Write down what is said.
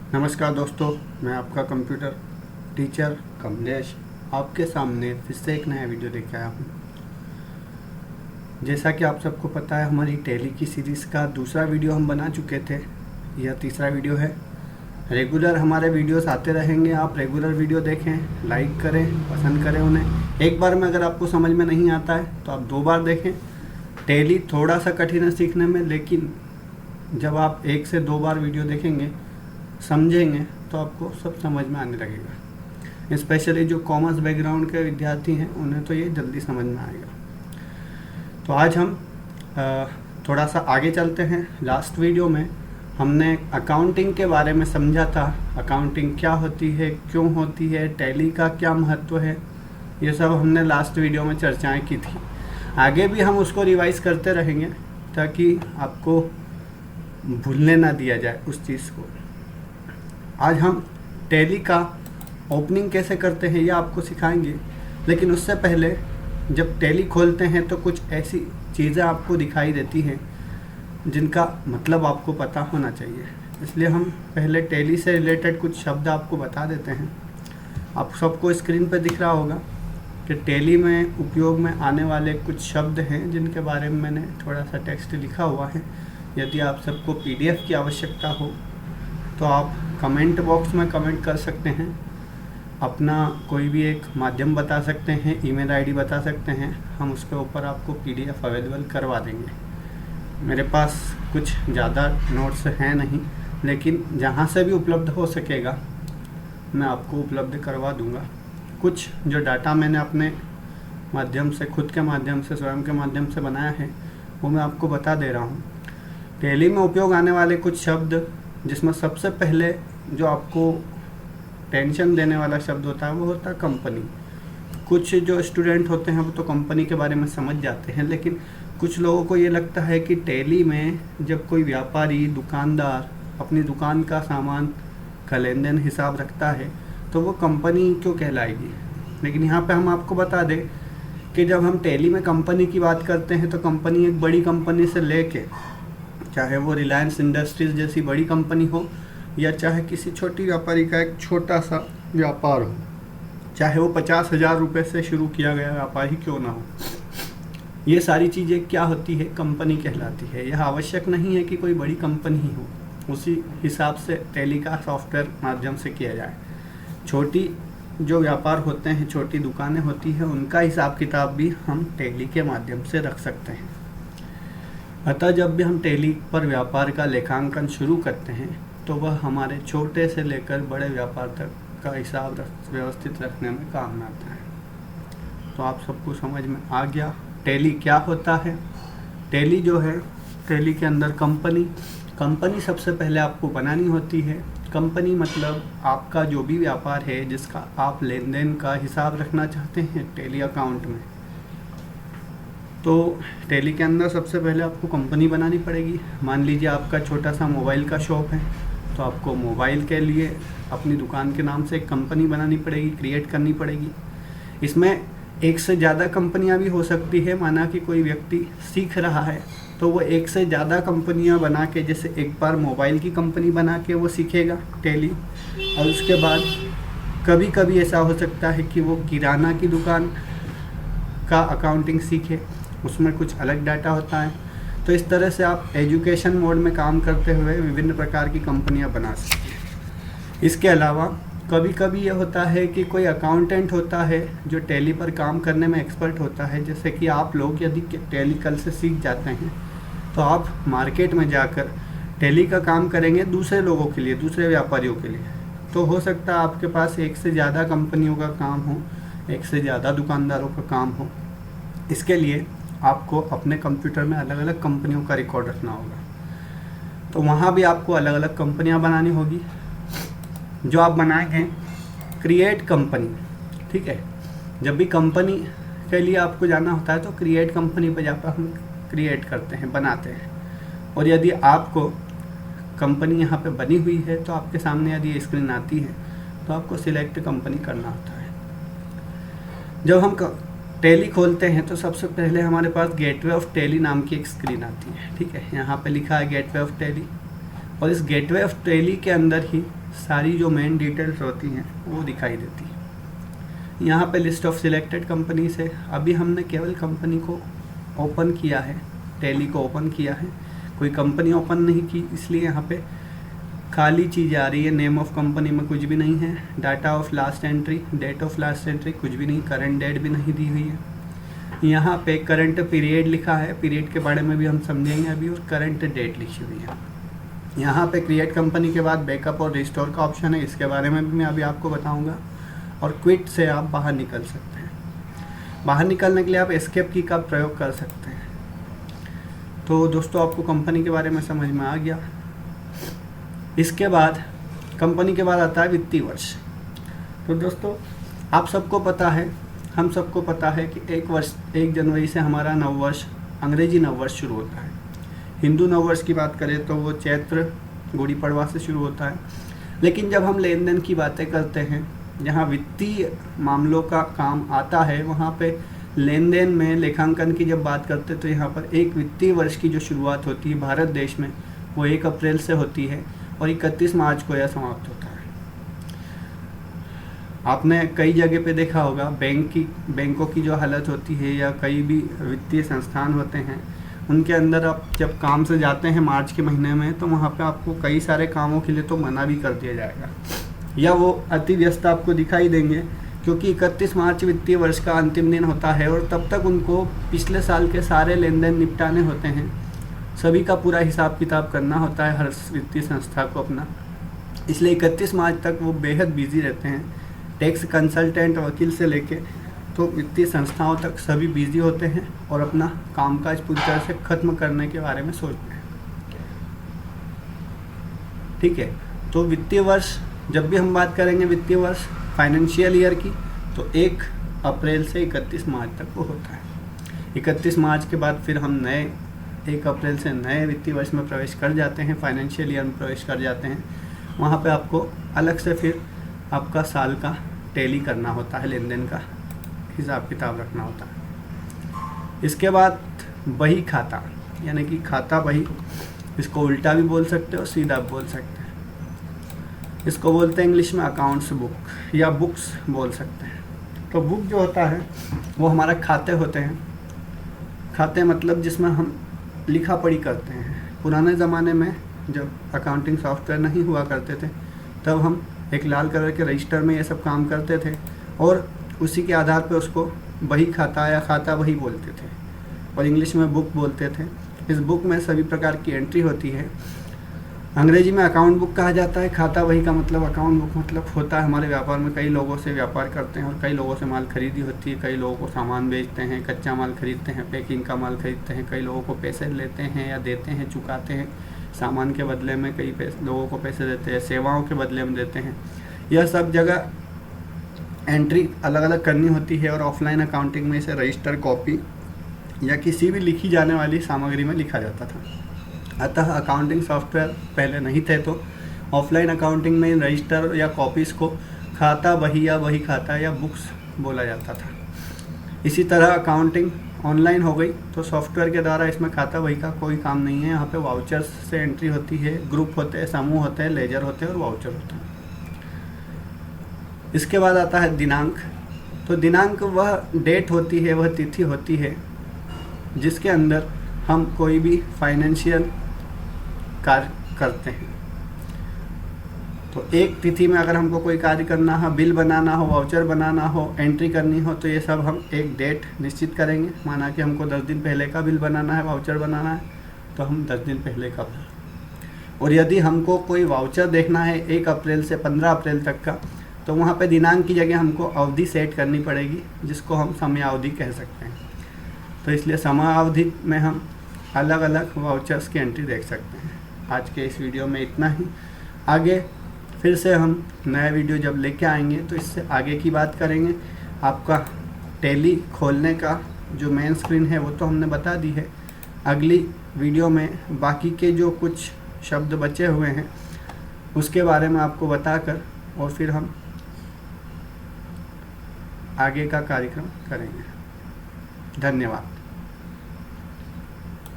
नमस्कार दोस्तों, मैं आपका कंप्यूटर टीचर कमलेश आपके सामने फिर से एक नया वीडियो लेके आया हूँ। जैसा कि आप सबको पता है, हमारी टैली की सीरीज़ का दूसरा वीडियो हम बना चुके थे। यह तीसरा वीडियो है। रेगुलर हमारे वीडियोस आते रहेंगे। आप रेगुलर वीडियो देखें, लाइक करें, पसंद करें उन्हें। एक बार में अगर आपको समझ में नहीं आता है तो आप 2 बार देखें। टैली थोड़ा सा कठिन है सीखने में, लेकिन जब आप 1 से 2 बार वीडियो देखेंगे, समझेंगे, तो आपको सब समझ में आने लगेगा। स्पेशली जो कॉमर्स बैकग्राउंड के विद्यार्थी हैं, उन्हें तो ये जल्दी समझ में आएगा। तो आज हम थोड़ा सा आगे चलते हैं। लास्ट वीडियो में हमने अकाउंटिंग के बारे में समझा था। अकाउंटिंग क्या होती है, क्यों होती है, टैली का क्या महत्व है, ये सब हमने लास्ट वीडियो में चर्चाएं की थी। आगे भी हम उसको रिवाइज करते रहेंगे ताकि आपको भूलने ना दिया जाए उस चीज़ को। आज हम टैली का ओपनिंग कैसे करते हैं ये आपको सिखाएंगे, लेकिन उससे पहले जब टैली खोलते हैं तो कुछ ऐसी चीज़ें आपको दिखाई देती हैं जिनका मतलब आपको पता होना चाहिए। इसलिए हम पहले टैली से रिलेटेड कुछ शब्द आपको बता देते हैं। आप सबको स्क्रीन पर दिख रहा होगा कि टैली में उपयोग में आने वाले कुछ शब्द हैं जिनके बारे में मैंने थोड़ा सा टेक्स्ट लिखा हुआ है। यदि आप सबको PDF की आवश्यकता हो तो आप कमेंट बॉक्स में कमेंट कर सकते हैं, अपना कोई भी एक माध्यम बता सकते हैं, ईमेल आईडी बता सकते हैं। हम उसके ऊपर आपको PDF अवेलेबल करवा देंगे। मेरे पास कुछ ज़्यादा नोट्स हैं नहीं, लेकिन जहाँ से भी उपलब्ध हो सकेगा मैं आपको उपलब्ध करवा दूँगा। कुछ जो डाटा मैंने अपने माध्यम से, खुद के माध्यम से, स्वयं के माध्यम से बनाया है, वो मैं आपको बता दे रहा हूँ। टैली में उपयोग आने वाले कुछ शब्द, जिसमें सबसे पहले जो आपको टेंशन देने वाला शब्द होता है वो होता है कंपनी। कुछ जो स्टूडेंट होते हैं वो तो कंपनी के बारे में समझ जाते हैं, लेकिन कुछ लोगों को ये लगता है कि टैली में जब कोई व्यापारी, दुकानदार अपनी दुकान का सामान का लेन देन हिसाब रखता है तो वो कंपनी क्यों कहलाएगी। लेकिन यहाँ पे हम आपको बता दें कि जब हम टैली में कंपनी की बात करते हैं तो कंपनी एक बड़ी कंपनी से लेके, चाहे वो रिलायंस इंडस्ट्रीज़ जैसी बड़ी कंपनी हो या चाहे किसी छोटी व्यापारी का एक छोटा सा व्यापार हो, चाहे वो 50,000 रुपये से शुरू किया गया व्यापार ही क्यों ना हो, ये सारी चीज़ें क्या होती है, कंपनी कहलाती है। यह आवश्यक नहीं है कि कोई बड़ी कंपनी ही हो, उसी हिसाब से टैली का सॉफ्टवेयर माध्यम से किया जाए। छोटी जो व्यापार होते हैं, छोटी दुकानें होती हैं, उनका हिसाब किताब भी हम टैली के माध्यम से रख सकते हैं। अतः जब भी हम टैली पर व्यापार का लेखांकन शुरू करते हैं तो वह हमारे छोटे से लेकर बड़े व्यापार तक का हिसाब व्यवस्थित रखने में काम आता है। तो आप सबको समझ में आ गया टैली क्या होता है। टैली जो है, टैली के अंदर कंपनी सबसे पहले आपको बनानी होती है। कंपनी मतलब आपका जो भी व्यापार है, जिसका आप लेन देन का हिसाब रखना चाहते हैं टैली अकाउंट में, तो टैली के अंदर सबसे पहले आपको कंपनी बनानी पड़ेगी। मान लीजिए आपका छोटा सा मोबाइल का शॉप है, तो आपको मोबाइल के लिए अपनी दुकान के नाम से एक कंपनी बनानी पड़ेगी, क्रिएट करनी पड़ेगी। इसमें एक से ज़्यादा कंपनियां भी हो सकती है। माना कि कोई व्यक्ति सीख रहा है तो वो एक से ज़्यादा कंपनियां बना के, जैसे एक बार मोबाइल की कंपनी बना के वो सीखेगा टैली, और उसके बाद कभी कभी ऐसा हो सकता है कि वो किराना की दुकान का अकाउंटिंग सीखे, उसमें कुछ अलग डाटा होता है। तो इस तरह से आप एजुकेशन मोड में काम करते हुए विभिन्न प्रकार की कंपनियां बना सकते हैं। इसके अलावा कभी कभी ये होता है कि कोई अकाउंटेंट होता है जो टैली पर काम करने में एक्सपर्ट होता है। जैसे कि आप लोग यदि टैली कल से सीख जाते हैं तो आप मार्केट में जाकर टैली का काम करेंगे दूसरे लोगों के लिए, दूसरे व्यापारियों के लिए। तो हो सकता है आपके पास एक से ज़्यादा कंपनियों का काम हो, एक से ज़्यादा दुकानदारों का काम हो। इसके लिए आपको अपने कंप्यूटर में अलग अलग कंपनियों का रिकॉर्ड रखना होगा। तो वहाँ भी आपको अलग अलग कंपनियाँ बनानी होगी। जो आप बनाएंगे क्रिएट कंपनी, ठीक है। जब भी कंपनी के लिए आपको जाना होता है तो क्रिएट कंपनी पर जाकर हम क्रिएट करते हैं, बनाते हैं। और यदि आपको कंपनी यहाँ पे बनी हुई है तो आपके सामने यदि ये स्क्रीन आती है तो आपको सिलेक्ट कंपनी करना होता है। जब हम टैली खोलते हैं तो सबसे पहले हमारे पास गेटवे ऑफ टैली नाम की एक स्क्रीन आती है, ठीक है। यहाँ पे लिखा है गेटवे ऑफ टैली, और इस गेटवे ऑफ टैली के अंदर ही सारी जो मेन डिटेल्स होती हैं वो दिखाई देती है। यहाँ पे लिस्ट ऑफ सिलेक्टेड कंपनीज है। अभी हमने केवल कंपनी को ओपन किया है, टैली को ओपन किया है, कोई कंपनी ओपन नहीं की, इसलिए यहाँ पे खाली चीज़ आ रही है। नेम ऑफ कंपनी में कुछ भी नहीं है, data of last entry, date of last entry कुछ भी नहीं, करंट डेट भी नहीं दी हुई है। यहाँ पे करंट पीरियड लिखा है, पीरियड के बारे में भी हम समझेंगे अभी, और करंट डेट लिखी हुई है। यहाँ पे क्रिएट कंपनी के बाद बैकअप और रिस्टोर का ऑप्शन है, इसके बारे में भी मैं अभी आपको बताऊँगा। और क्विट से आप बाहर निकल सकते हैं। बाहर निकलने के लिए आप एस्केप की का प्रयोग कर सकते हैं। तो दोस्तों आपको कंपनी के बारे में समझ में आ गया। इसके बाद कंपनी के बाद आता है वित्तीय वर्ष। तो दोस्तों आप सबको पता है, हम सबको पता है कि 1 जनवरी से हमारा नववर्ष, अंग्रेजी नववर्ष शुरू होता है। हिंदू नववर्ष की बात करें तो वो चैत्र गुड़ी पड़वा से शुरू होता है। लेकिन जब हम लेन देन की बातें करते हैं, जहाँ वित्तीय मामलों का काम आता है, वहाँ पे लेन देन में लेखांकन की जब बात करते हैं तो यहाँ पर एक वित्तीय वर्ष की जो शुरुआत होती है भारत देश में वो 1 अप्रैल से होती है और 31 मार्च को यह समाप्त होता है। आपने कई जगह पे देखा होगा बैंकों की जो हालत होती है या कई भी वित्तीय संस्थान होते हैं, उनके अंदर आप जब काम से जाते हैं मार्च के महीने में, तो वहाँ पे आपको कई सारे कामों के लिए तो मना भी कर दिया जाएगा या वो अति व्यस्त आपको दिखाई देंगे, क्योंकि 31 मार्च वित्तीय वर्ष का अंतिम दिन होता है और तब तक उनको पिछले साल के सारे लेन देन निपटाने होते हैं। सभी का पूरा हिसाब किताब करना होता है हर वित्तीय संस्था को अपना, इसलिए 31 मार्च तक वो बेहद बिजी रहते हैं। टैक्स कंसल्टेंट, वकील से लेके तो वित्तीय संस्थाओं तक सभी बिजी होते हैं और अपना कामकाज पूरी तरह से ख़त्म करने के बारे में सोचते हैं। ठीक है, तो वित्तीय वर्ष, जब भी हम बात करेंगे वित्तीय वर्ष फाइनेंशियल ईयर की, तो 1 अप्रैल से 31 मार्च तक वो होता है। 31 मार्च के बाद फिर हम 1 अप्रैल से नए वित्तीय वर्ष में प्रवेश कर जाते हैं, फाइनेंशियल ईयर में प्रवेश कर जाते हैं। वहाँ पे आपको अलग से फिर आपका साल का टैली करना होता है, लेन देन का हिसाब किताब रखना होता है। इसके बाद बही खाता, यानी कि खाता बही, इसको उल्टा भी बोल सकते हो, सीधा भी बोल सकते हैं। इसको बोलते हैं इंग्लिश में अकाउंट्स बुक या बुक्स बोल सकते हैं। तो बुक जो होता है वो हमारा खाते होते हैं। खाते मतलब जिसमें हम लिखा पढ़ी करते हैं। पुराने ज़माने में जब अकाउंटिंग सॉफ्टवेयर नहीं हुआ करते थे, तब हम एक लाल कलर के रजिस्टर में ये सब काम करते थे और उसी के आधार पर उसको बही खाता या खाता बही बोलते थे और इंग्लिश में बुक बोलते थे। इस बुक में सभी प्रकार की एंट्री होती है। अंग्रेजी में अकाउंट बुक कहा जाता है। खाता बही का मतलब, अकाउंट बुक मतलब होता है हमारे व्यापार में कई लोगों से व्यापार करते हैं और कई लोगों से माल खरीदी होती है। कई लोगों को सामान बेचते हैं, कच्चा माल खरीदते हैं, पैकिंग का माल खरीदते हैं। कई लोगों को पैसे लेते हैं या देते हैं, चुकाते हैं सामान के बदले में। कई लोगों को पैसे देते हैं, सेवाओं के बदले में देते हैं। यह सब जगह एंट्री अलग अलग करनी होती है और ऑफलाइन अकाउंटिंग में इसे रजिस्टर, कॉपी या किसी भी लिखी जाने वाली सामग्री में लिखा जाता था। अतः अकाउंटिंग सॉफ्टवेयर पहले नहीं थे, तो ऑफलाइन अकाउंटिंग में रजिस्टर या कॉपीज़ को खाता बही या बही खाता या बुक्स बोला जाता था। इसी तरह अकाउंटिंग ऑनलाइन हो गई, तो सॉफ्टवेयर के द्वारा इसमें खाता बही का कोई काम नहीं है। यहाँ पे वाउचर्स से एंट्री होती है, ग्रुप होते हैं, समूह होते हैं, लेजर होते हैं और वाउचर होते हैं। इसके बाद आता है दिनांक। तो दिनांक वह डेट होती है, वह तिथि होती है जिसके अंदर हम कोई भी फाइनेंशियल कार्य करते हैं। तो एक तिथि में अगर हमको कोई कार्य करना हो, बिल बनाना हो, वाउचर बनाना हो, एंट्री करनी हो, तो ये सब हम एक डेट निश्चित करेंगे। माना कि हमको 10 दिन पहले का बिल बनाना है, वाउचर बनाना है, तो हम 10 दिन पहले का। और यदि हमको कोई वाउचर देखना है 1 अप्रैल से 15 अप्रैल तक का, तो वहाँ पे दिनांक की जगह हमको अवधि सेट करनी पड़ेगी, जिसको हम समयावधि कह सकते हैं। तो इसलिए समयावधि में हम अलग अलग वाउचर्स की एंट्री देख सकते हैं। आज के इस वीडियो में इतना ही। आगे फिर से हम नया वीडियो जब लेके आएंगे तो इससे आगे की बात करेंगे। आपका टैली खोलने का जो मेन स्क्रीन है वो तो हमने बता दी है। अगली वीडियो में बाकी के जो कुछ शब्द बचे हुए हैं उसके बारे में आपको बताकर और फिर हम आगे का कार्यक्रम करेंगे। धन्यवाद।